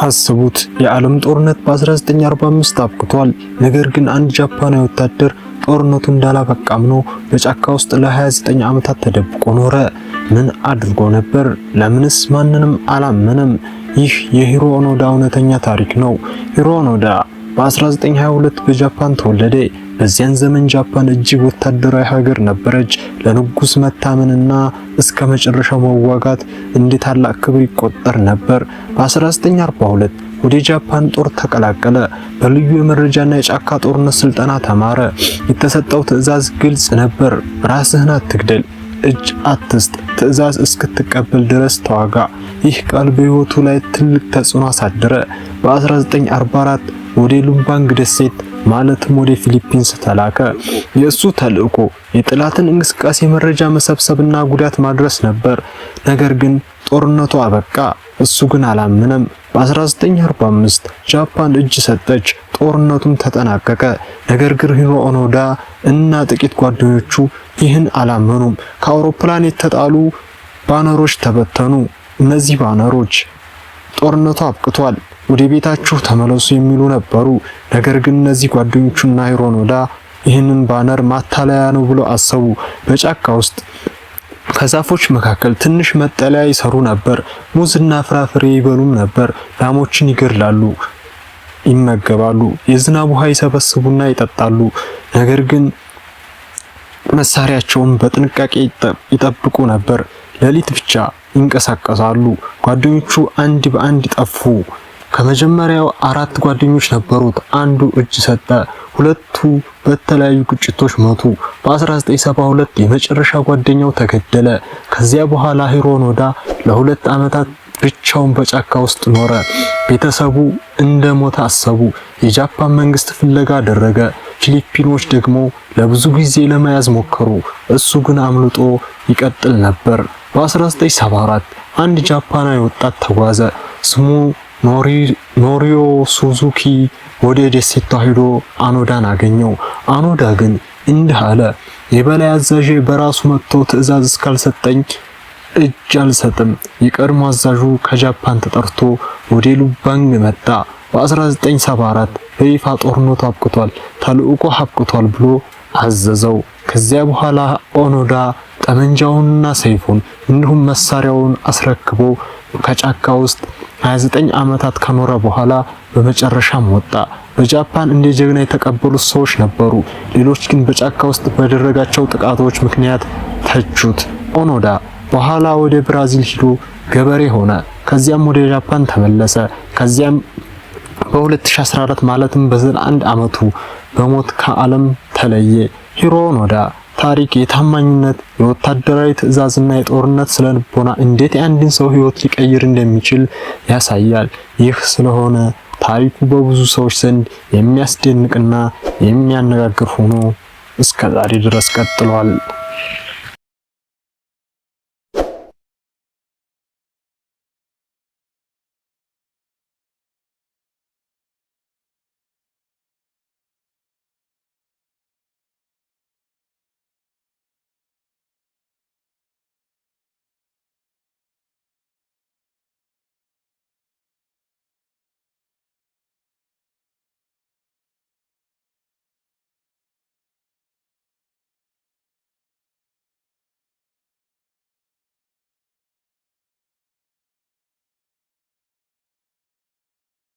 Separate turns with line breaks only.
አስቡት የዓለም ጦርነት በ1945 አብቅቷል። ነገር ግን አንድ ጃፓናዊ ወታደር ጦርነቱ እንዳላበቃ አምኖ በጫካ ውስጥ ለ29 ዓመታት ተደብቆ ኖረ። ምን አድርጎ ነበር? ለምንስ ማንንም አላመነም? ይህ የሂሮ ኦኖዳ እውነተኛ ታሪክ ነው። ሂሮ ኦኖዳ በ1922 በጃፓን ተወለደ። በዚያን ዘመን ጃፓን እጅግ ወታደራዊ ሀገር ነበረች። ለንጉስ መታመንና እስከ መጨረሻው መዋጋት እንደ ታላቅ ክብር ይቆጠር ነበር። በ1942 ወደ ጃፓን ጦር ተቀላቀለ። በልዩ የመረጃና የጫካ ጦርነት ስልጠና ተማረ። የተሰጠው ትዕዛዝ ግልጽ ነበር። ራስህን አትግደል፣ እጅ አትስጥ፣ ትዕዛዝ እስክትቀበል ድረስ ተዋጋ። ይህ ቃል በህይወቱ ላይ ትልቅ ተጽዕኖ አሳደረ። በ1944 ወደ ሉምባንግ ደሴት ማለትም ወደ ፊሊፒንስ ተላከ። የእሱ ተልእኮ የጠላትን እንቅስቃሴ መረጃ መሰብሰብና ጉዳት ማድረስ ነበር። ነገር ግን ጦርነቱ አበቃ። እሱ ግን አላመነም። በ1945 ጃፓን እጅ ሰጠች። ጦርነቱም ተጠናቀቀ። ነገር ግን ሂሮ ኦኖዳ እና ጥቂት ጓደኞቹ ይህን አላመኑም። ከአውሮፕላን የተጣሉ ባነሮች ተበተኑ። እነዚህ ባነሮች ጦርነቱ አብቅቷል፣ ወደ ቤታችሁ ተመለሱ የሚሉ ነበሩ። ነገር ግን እነዚህ ጓደኞቹና ሂሮ ኦኖዳ ይህንን ባነር ማታለያ ነው ብለው አሰቡ። በጫካ ውስጥ ከዛፎች መካከል ትንሽ መጠለያ ይሰሩ ነበር። ሙዝና ፍራፍሬ ይበሉም ነበር። ላሞችን ይገድላሉ፣ ይመገባሉ። የዝናብ ውሃ ይሰበስቡና ይጠጣሉ። ነገር ግን መሳሪያቸውን በጥንቃቄ ይጠብቁ ነበር። ሌሊት ብቻ ይንቀሳቀሳሉ። ጓደኞቹ አንድ በአንድ ጠፉ። ከመጀመሪያው 4 ጓደኞች ነበሩት። አንዱ እጅ ሰጠ። ሁለቱ በተለያዩ ግጭቶች ሞቱ። በ1972 የመጨረሻ ጓደኛው ተገደለ። ከዚያ በኋላ ሂሮ ኦኖዳ ለ2 ዓመታት ብቻውን በጫካ ውስጥ ኖረ። ቤተሰቡ እንደሞተ አሰቡ። የጃፓን መንግስት ፍለጋ አደረገ። ፊሊፒኖች ደግሞ ለብዙ ጊዜ ለመያዝ ሞከሩ። እሱ ግን አምልጦ ይቀጥል ነበር። በ1974 አንድ ጃፓናዊ ወጣት ተጓዘ። ስሙ ኖሪዮ ሱዙኪ ወደ ደሴቷ ሄዶ አኖዳን አገኘው። አኖዳ ግን እንዲህ አለ፣ የበላይ አዛዥ በራሱ መጥቶ ትዕዛዝ እስካልሰጠኝ እጅ አልሰጥም። የቀድሞ አዛዡ ከጃፓን ተጠርቶ ወደ ሉምባንግ መጣ። በ1974 በይፋ ጦርነቱ አብቅቷል፣ ተልእኮ አብቅቷል ብሎ አዘዘው። ከዚያ በኋላ ኦኖዳ ጠመንጃውንና ሰይፉን እንዲሁም መሳሪያውን አስረክቦ ከጫካ ውስጥ 29 ዓመታት ከኖረ በኋላ በመጨረሻም ወጣ። በጃፓን እንደ ጀግና የተቀበሉት ሰዎች ነበሩ። ሌሎች ግን በጫካ ውስጥ ባደረጋቸው ጥቃቶች ምክንያት ተቹት። ኦኖዳ በኋላ ወደ ብራዚል ሄዶ ገበሬ ሆነ። ከዚያም ወደ ጃፓን ተመለሰ። ከዚያም በ2014 ማለትም በ91 ዓመቱ በሞት ከዓለም ተለየ። ሂሮ ኦኖዳ ታሪክ የታማኝነት፣ የወታደራዊ ትዕዛዝና የጦርነት ስለልቦና እንዴት የአንድን ሰው ህይወት ሊቀይር እንደሚችል ያሳያል። ይህ ስለሆነ ታሪኩ በብዙ ሰዎች ዘንድ የሚያስደንቅና የሚያነጋግር ሆኖ እስከ ዛሬ ድረስ ቀጥሏል።